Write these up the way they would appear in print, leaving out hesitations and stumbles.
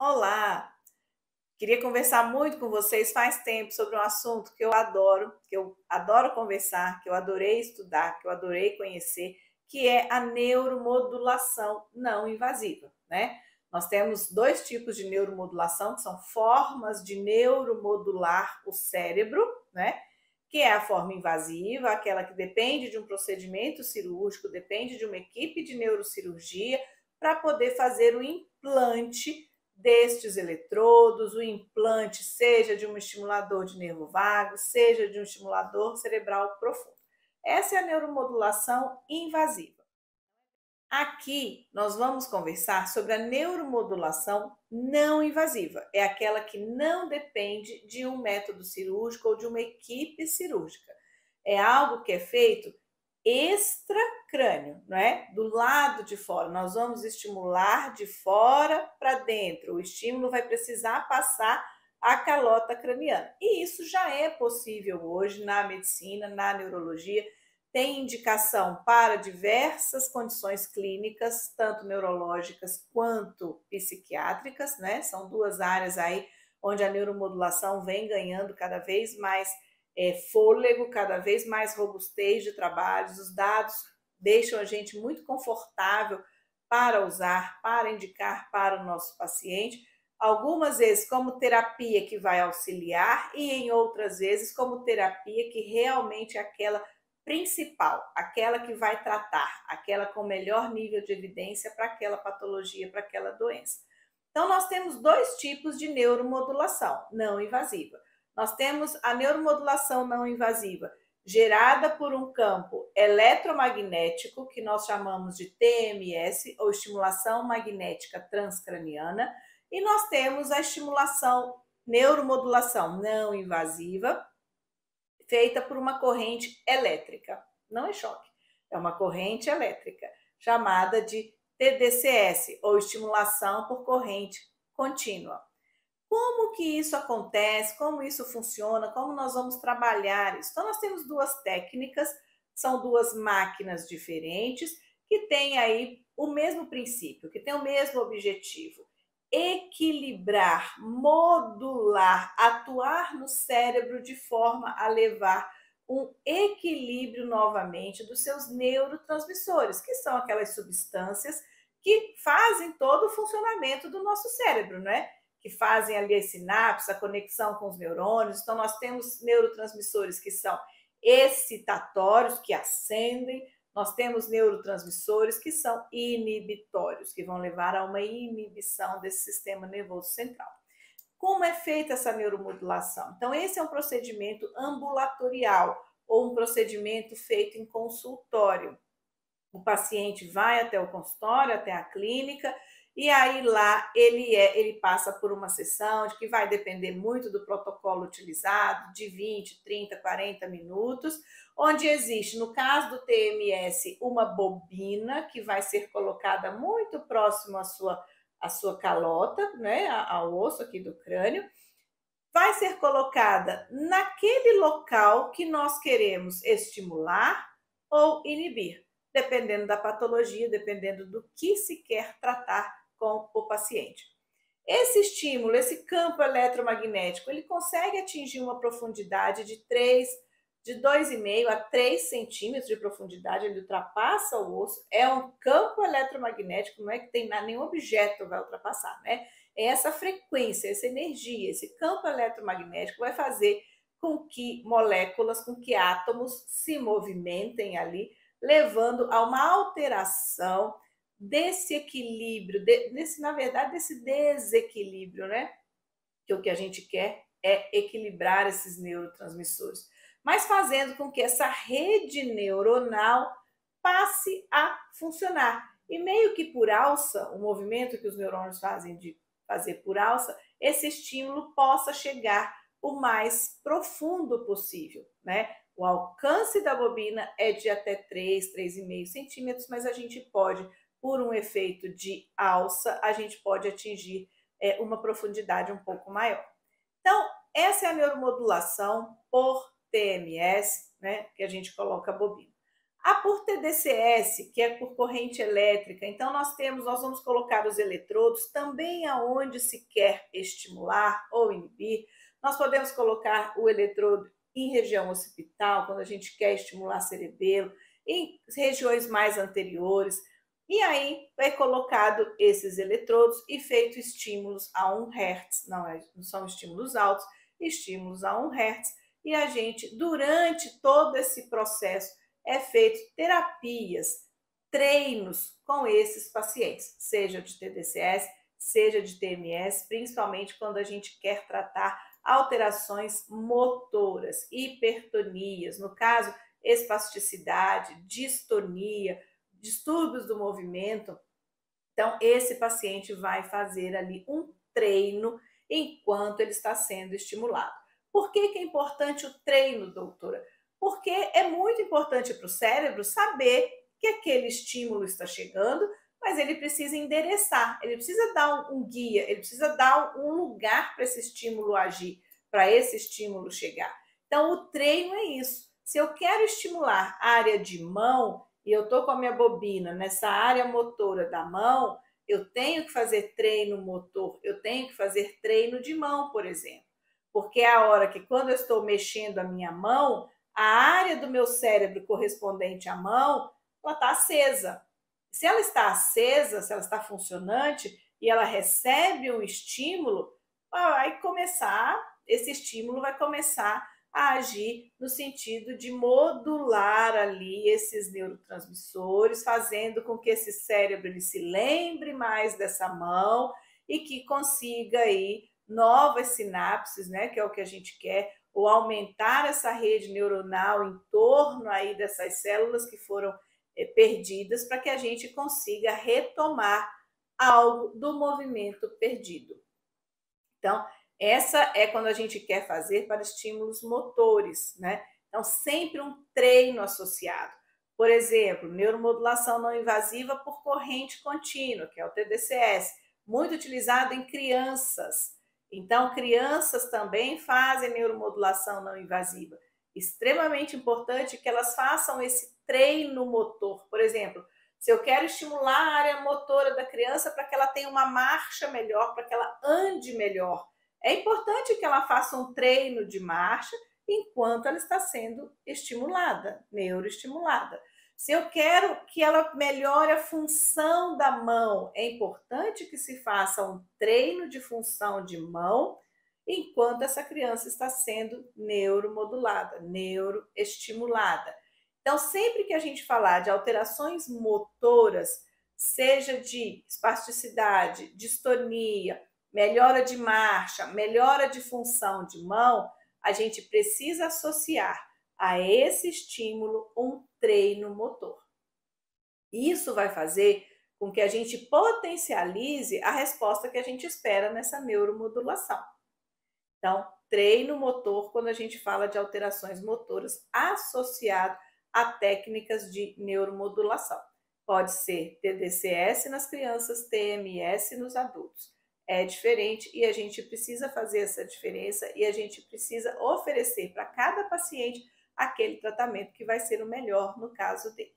Olá! Queria conversar muito com vocês faz tempo sobre um assunto que eu adoro conversar, que eu adorei estudar, que eu adorei conhecer, que é a neuromodulação não invasiva, né? Nós temos dois tipos de neuromodulação, que são formas de neuromodular o cérebro, né? Que é a forma invasiva, aquela que depende de um procedimento cirúrgico, depende de uma equipe de neurocirurgia para poder fazer o implante destes eletrodos, o implante seja de um estimulador de nervo vago, seja de um estimulador cerebral profundo. Essa é a neuromodulação invasiva. Aqui nós vamos conversar sobre a neuromodulação não invasiva. É aquela que não depende de um método cirúrgico ou de uma equipe cirúrgica. É algo que é feito extracrânio, não é? Do lado de fora. Nós vamos estimular de fora para dentro. O estímulo vai precisar passar a calota craniana. E isso já é possível hoje na medicina, na neurologia. Tem indicação para diversas condições clínicas, tanto neurológicas quanto psiquiátricas, né? São duas áreas aí onde a neuromodulação vem ganhando cada vez mais fôlego, cada vez mais robustez de trabalhos. Os dados deixam a gente muito confortável para usar, para indicar para o nosso paciente. Algumas vezes como terapia que vai auxiliar e em outras vezes como terapia que realmente é aquela principal, aquela que vai tratar, aquela com melhor nível de evidência para aquela patologia, para aquela doença. Então, nós temos dois tipos de neuromodulação não invasiva. Nós temos a neuromodulação não invasiva, gerada por um campo eletromagnético, que nós chamamos de TMS, ou estimulação magnética transcraniana, e nós temos a estimulação neuromodulação não invasiva, feita por uma corrente elétrica. Não é choque, é uma corrente elétrica, chamada de TDCS, ou estimulação por corrente contínua. Como que isso acontece? Como isso funciona? Como nós vamos trabalhar isso? Então, nós temos duas técnicas, são duas máquinas diferentes, que têm aí o mesmo princípio, que têm o mesmo objetivo: equilibrar, modular, atuar no cérebro de forma a levar um equilíbrio novamente dos seus neurotransmissores, que são aquelas substâncias que fazem todo o funcionamento do nosso cérebro, né? Que fazem ali as sinapses, a conexão com os neurônios. Então, nós temos neurotransmissores que são excitatórios, que acendem, nós temos neurotransmissores que são inibitórios, que vão levar a uma inibição desse sistema nervoso central. Como é feita essa neuromodulação? Então, esse é um procedimento ambulatorial ou um procedimento feito em consultório. O paciente vai até o consultório, até a clínica, e aí lá ele passa por uma sessão de que vai depender muito do protocolo utilizado, de 20, 30, 40 minutos, onde existe, no caso do TMS, uma bobina que vai ser colocada muito próximo à sua calota, né, ao osso aqui do crânio, vai ser colocada naquele local que nós queremos estimular ou inibir, dependendo da patologia, dependendo do que se quer tratar com o paciente. Esse estímulo, esse campo eletromagnético, ele consegue atingir uma profundidade de 2,5 a 3 centímetros de profundidade, ele ultrapassa o osso, é um campo eletromagnético, não é que tem nenhum objeto vai ultrapassar, né? É essa frequência, essa energia, esse campo eletromagnético vai fazer com que moléculas, com que átomos se movimentem ali, levando a uma alteração desse equilíbrio, na verdade, desse desequilíbrio, né? Que o que a gente quer é equilibrar esses neurotransmissores, mas fazendo com que essa rede neuronal passe a funcionar. E meio que por alça, o movimento que os neurônios fazem de fazer por alça, esse estímulo possa chegar o mais profundo possível, né? O alcance da bobina é de até 3, 3,5 centímetros, mas a gente pode, por um efeito de alça, a gente pode atingir uma profundidade um pouco maior. Então, essa é a neuromodulação por TMS, né, que a gente coloca a bobina. A por TDCS, que é por corrente elétrica, então nós vamos colocar os eletrodos também aonde se quer estimular ou inibir. Nós podemos colocar o eletrodo em região occipital, quando a gente quer estimular cerebelo, em regiões mais anteriores. E aí é colocado esses eletrodos e feito estímulos a 1 Hz, não são estímulos altos, estímulos a 1 Hz. E a gente, durante todo esse processo, é feito terapias, treinos com esses pacientes, seja de TDCS, seja de TMS, principalmente quando a gente quer tratar alterações motoras, hipertonias, no caso, espasticidade, distonia, distúrbios do movimento. Então, esse paciente vai fazer ali um treino enquanto ele está sendo estimulado. Por que é importante o treino, doutora? Porque é muito importante para o cérebro saber que aquele estímulo está chegando, mas ele precisa endereçar, ele precisa dar um guia, ele precisa dar um lugar para esse estímulo agir, para esse estímulo chegar. Então, o treino é isso. Se eu quero estimular a área de mão e eu estou com a minha bobina nessa área motora da mão, eu tenho que fazer treino motor, eu tenho que fazer treino de mão, por exemplo. Porque é a hora que, quando eu estou mexendo a minha mão, a área do meu cérebro correspondente à mão, ela está acesa. Se ela está acesa, se ela está funcionante e ela recebe um estímulo, esse estímulo vai começar a agir no sentido de modular ali esses neurotransmissores, fazendo com que esse cérebro ele se lembre mais dessa mão e que consiga aí novas sinapses, né, que é o que a gente quer, ou aumentar essa rede neuronal em torno aí dessas células que foram perdidas, para que a gente consiga retomar algo do movimento perdido. Então, essa é quando a gente quer fazer para estímulos motores, né? Então, sempre um treino associado. Por exemplo, neuromodulação não invasiva por corrente contínua, que é o TDCS, muito utilizado em crianças. Então, crianças também fazem neuromodulação não invasiva. Extremamente importante que elas façam esse treino motor. Por exemplo, se eu quero estimular a área motora da criança para que ela tenha uma marcha melhor, para que ela ande melhor, é importante que ela faça um treino de marcha enquanto ela está sendo estimulada, neuroestimulada. Se eu quero que ela melhore a função da mão, é importante que se faça um treino de função de mão enquanto essa criança está sendo neuromodulada, neuroestimulada. Então, sempre que a gente falar de alterações motoras, seja de espasticidade, distonia, melhora de marcha, melhora de função de mão, a gente precisa associar a esse estímulo um treino motor. Isso vai fazer com que a gente potencialize a resposta que a gente espera nessa neuromodulação. Então, treino motor, quando a gente fala de alterações motoras associado a técnicas de neuromodulação. Pode ser TDCS nas crianças, TMS nos adultos. É diferente e a gente precisa fazer essa diferença e a gente precisa oferecer para cada paciente aquele tratamento que vai ser o melhor no caso dele.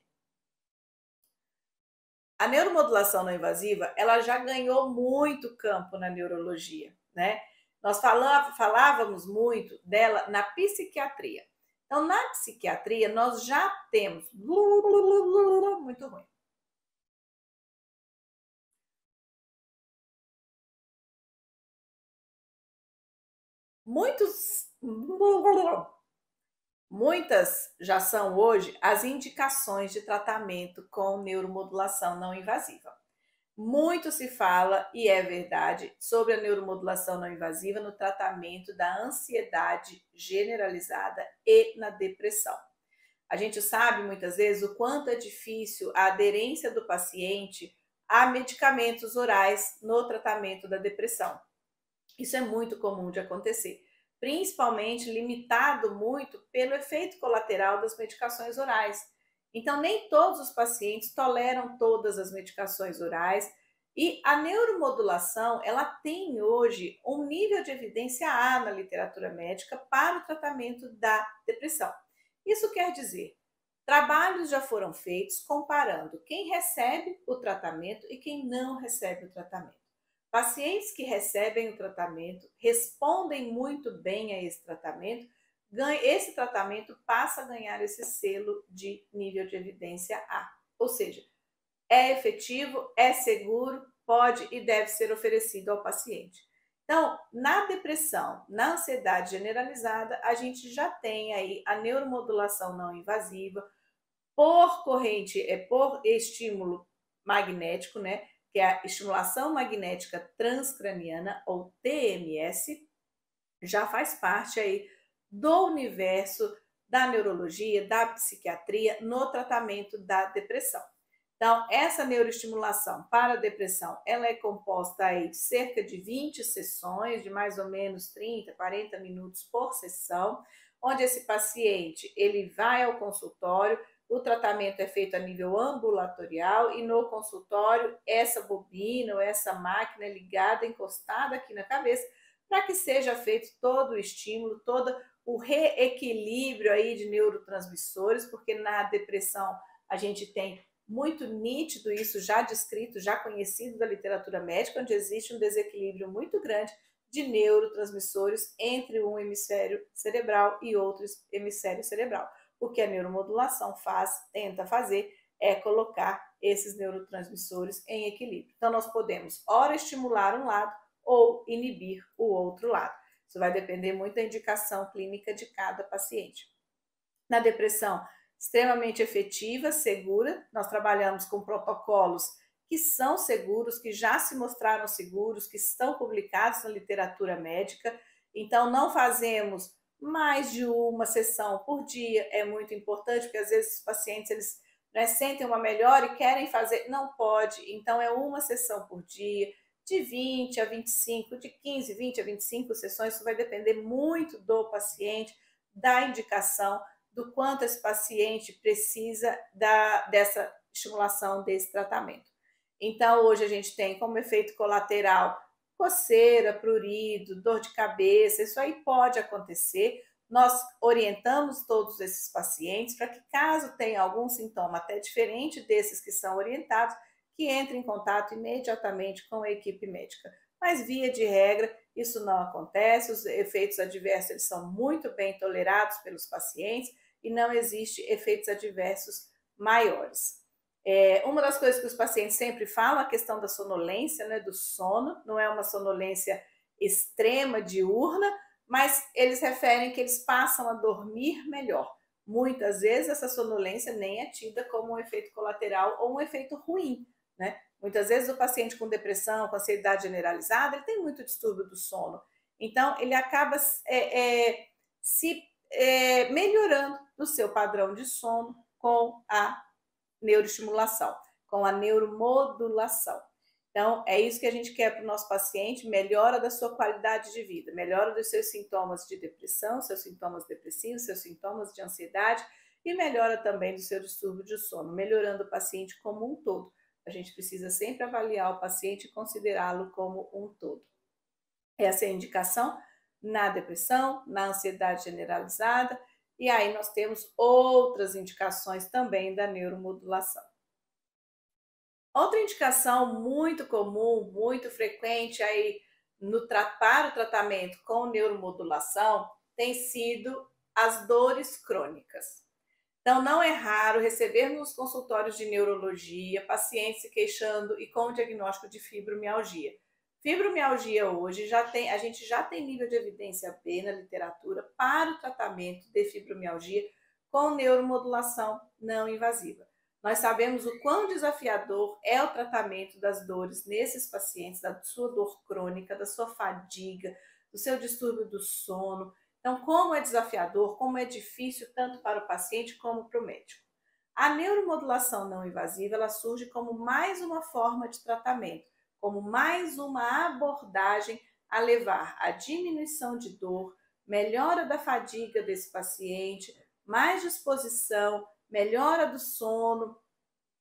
A neuromodulação não invasiva, ela já ganhou muito campo na neurologia, né? Nós falávamos muito dela na psiquiatria. Então, na psiquiatria, nós já temos muito ruim. Muitas já são hoje as indicações de tratamento com neuromodulação não invasiva. Muito se fala, e é verdade, sobre a neuromodulação não invasiva no tratamento da ansiedade generalizada e na depressão. A gente sabe muitas vezes o quanto é difícil a aderência do paciente a medicamentos orais no tratamento da depressão. Isso é muito comum de acontecer, principalmente limitado muito pelo efeito colateral das medicações orais. Então, nem todos os pacientes toleram todas as medicações orais e a neuromodulação, ela tem hoje um nível de evidência A na literatura médica para o tratamento da depressão. Isso quer dizer, Trabalhos já foram feitos comparando quem recebe o tratamento e quem não recebe o tratamento. Pacientes que recebem o tratamento respondem muito bem a esse tratamento passa a ganhar esse selo de nível de evidência A. Ou seja, é efetivo, é seguro, pode e deve ser oferecido ao paciente. Então, na depressão, na ansiedade generalizada, a gente já tem aí a neuromodulação não invasiva por por estímulo magnético, né? Que é a estimulação magnética transcraniana, ou TMS, já faz parte aí do universo da neurologia, da psiquiatria no tratamento da depressão. Então, essa neuroestimulação para a depressão, ela é composta aí de cerca de 20 sessões, de mais ou menos 30, 40 minutos por sessão, onde esse paciente, ele vai ao consultório, o tratamento é feito a nível ambulatorial e no consultório, essa bobina ou essa máquina é ligada, encostada aqui na cabeça, para que seja feito todo o estímulo, todo o reequilíbrio aí de neurotransmissores, porque na depressão a gente tem muito nítido isso já descrito, já conhecido da literatura médica, onde existe um desequilíbrio muito grande de neurotransmissores entre um hemisfério cerebral e outro hemisfério cerebral. O que a neuromodulação tenta fazer é colocar esses neurotransmissores em equilíbrio. Então, nós podemos, ora, estimular um lado ou inibir o outro lado. Isso vai depender muito da indicação clínica de cada paciente. Na depressão, extremamente efetiva, segura, nós trabalhamos com protocolos que são seguros, que já se mostraram seguros, que estão publicados na literatura médica. Então, não fazemos mais de uma sessão por dia, é muito importante, porque às vezes os pacientes eles, né, sentem uma melhora e querem fazer, não pode, então é uma sessão por dia, de 20 a 25, de 15, 20 a 25 sessões, isso vai depender muito do paciente, da indicação, do quanto esse paciente precisa dessa estimulação, desse tratamento. Então, hoje a gente tem como efeito colateral coceira, prurido, dor de cabeça, isso aí pode acontecer. Nós orientamos todos esses pacientes para que, caso tenha algum sintoma até diferente desses que são orientados, que entre em contato imediatamente com a equipe médica. Mas, via de regra, isso não acontece, os efeitos adversos eles são muito bem tolerados pelos pacientes e não existe efeitos adversos maiores. Uma das coisas que os pacientes sempre falam, a questão da sonolência, né, do sono, não é uma sonolência extrema, diurna, mas eles referem que eles passam a dormir melhor. Muitas vezes essa sonolência nem é tida como um efeito colateral ou um efeito ruim, né? Muitas vezes o paciente com depressão, com ansiedade generalizada, ele tem muito distúrbio do sono. Então, ele acaba melhorando no seu padrão de sono com a neuroestimulação, com a neuromodulação. Então, é isso que a gente quer para o nosso paciente, melhora da sua qualidade de vida, melhora dos seus sintomas de depressão, seus sintomas depressivos, seus sintomas de ansiedade e melhora também do seu distúrbio de sono, melhorando o paciente como um todo. A gente precisa sempre avaliar o paciente e considerá-lo como um todo. Essa é a indicação na depressão, na ansiedade generalizada, e aí nós temos outras indicações também da neuromodulação. Outra indicação muito comum, muito frequente aí para o tratamento com neuromodulação tem sido as dores crônicas. Então, não é raro recebermos nos consultórios de neurologia pacientes se queixando e com o diagnóstico de fibromialgia. Fibromialgia hoje a gente já tem nível de evidência B na literatura para o tratamento de fibromialgia com neuromodulação não invasiva. Nós sabemos o quão desafiador é o tratamento das dores nesses pacientes, da sua dor crônica, da sua fadiga, do seu distúrbio do sono. Então, como é desafiador, como é difícil tanto para o paciente como para o médico. A neuromodulação não invasiva, ela surge como mais uma forma de tratamento, como mais uma abordagem a levar à diminuição de dor, melhora da fadiga desse paciente, mais disposição, melhora do sono,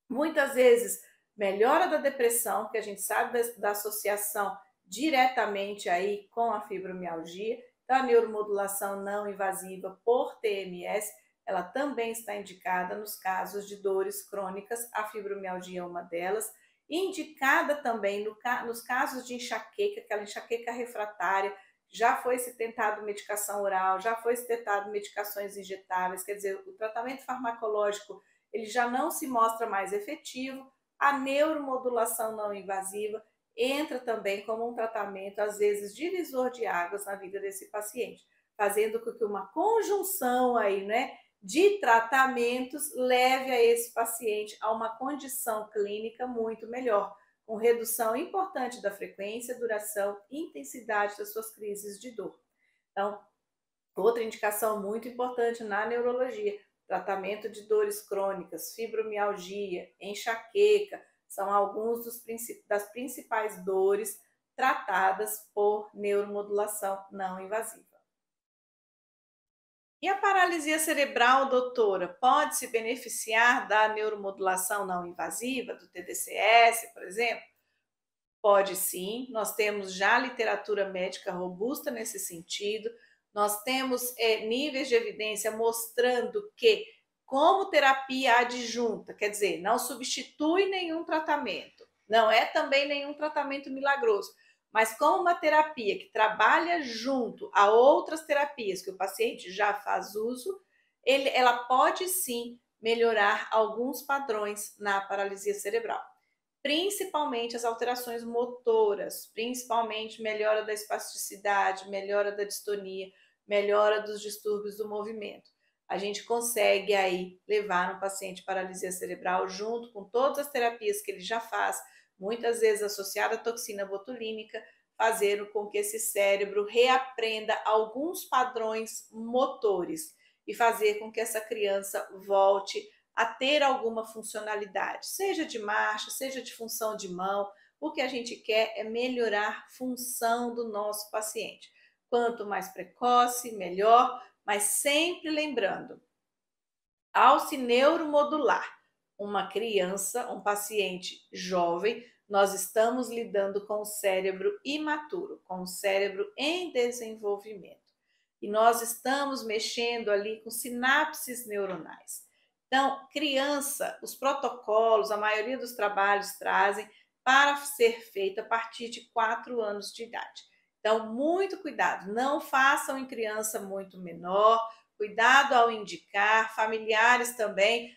muitas vezes melhora da depressão, que a gente sabe da associação diretamente aí com a fibromialgia. Então, a neuromodulação não invasiva por TMS ela também está indicada nos casos de dores crônicas, a fibromialgia é uma delas, indicada também nos casos de enxaqueca, aquela enxaqueca refratária, já foi se tentado medicação oral, já foi se tentado medicações injetáveis, quer dizer, o tratamento farmacológico ele já não se mostra mais efetivo, a neuromodulação não invasiva entra também como um tratamento, às vezes, divisor de águas na vida desse paciente, fazendo com que uma conjunção aí, né, de tratamentos leve a esse paciente a uma condição clínica muito melhor, com redução importante da frequência, duração e intensidade das suas crises de dor. Então, outra indicação muito importante na neurologia, tratamento de dores crônicas, fibromialgia, enxaqueca, são alguns das principais dores tratadas por neuromodulação não invasiva. E a paralisia cerebral, doutora, pode se beneficiar da neuromodulação não invasiva, do TDCS, por exemplo? Pode sim, nós temos já literatura médica robusta nesse sentido, nós temos níveis de evidência mostrando que, como terapia adjunta, quer dizer, não substitui nenhum tratamento, não é também nenhum tratamento milagroso, mas como uma terapia que trabalha junto a outras terapias que o paciente já faz uso, ela pode sim melhorar alguns padrões na paralisia cerebral, principalmente as alterações motoras, principalmente melhora da espasticidade, melhora da distonia, melhora dos distúrbios do movimento. A gente consegue aí levar um paciente paralisia cerebral junto com todas as terapias que ele já faz, muitas vezes associada à toxina botulínica, fazendo com que esse cérebro reaprenda alguns padrões motores e fazer com que essa criança volte a ter alguma funcionalidade, seja de marcha, seja de função de mão. O que a gente quer é melhorar a função do nosso paciente. Quanto mais precoce, melhor, mas sempre lembrando, ao se neuromodular uma criança, um paciente jovem, nós estamos lidando com o cérebro imaturo, com o cérebro em desenvolvimento. E nós estamos mexendo ali com sinapses neuronais. Então, criança, os protocolos, a maioria dos trabalhos trazem para ser feito a partir de 4 anos de idade. Então, muito cuidado, não façam em criança muito menor, cuidado ao indicar, familiares também,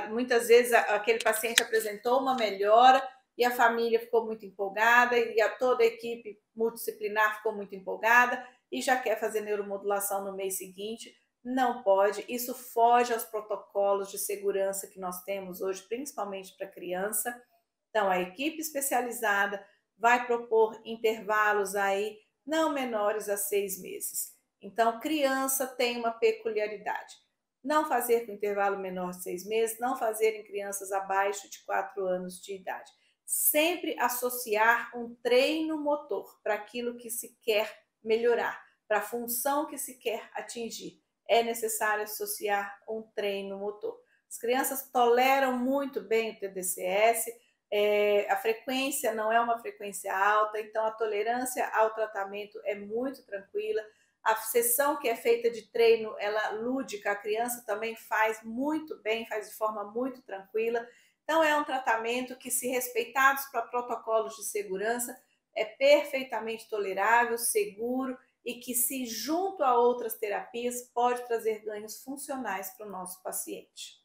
muitas vezes aquele paciente apresentou uma melhora e a família ficou muito empolgada e toda a equipe multidisciplinar ficou muito empolgada e já quer fazer neuromodulação no mês seguinte. Não pode, isso foge aos protocolos de segurança que nós temos hoje, principalmente para criança. Então, a equipe especializada vai propor intervalos aí não menores a 6 meses. Então, criança tem uma peculiaridade. Não fazer com intervalo menor de 6 meses, não fazer em crianças abaixo de 4 anos de idade. Sempre associar um treino motor para aquilo que se quer melhorar, para a função que se quer atingir. É necessário associar um treino motor. As crianças toleram muito bem o TDCS, a frequência não é uma frequência alta, então a tolerância ao tratamento é muito tranquila. A sessão que é feita de treino, ela lúdica, a criança também faz muito bem, faz de forma muito tranquila. Então é um tratamento que, se respeitados para protocolos de segurança, é perfeitamente tolerável, seguro e que, se junto a outras terapias, pode trazer ganhos funcionais para o nosso paciente.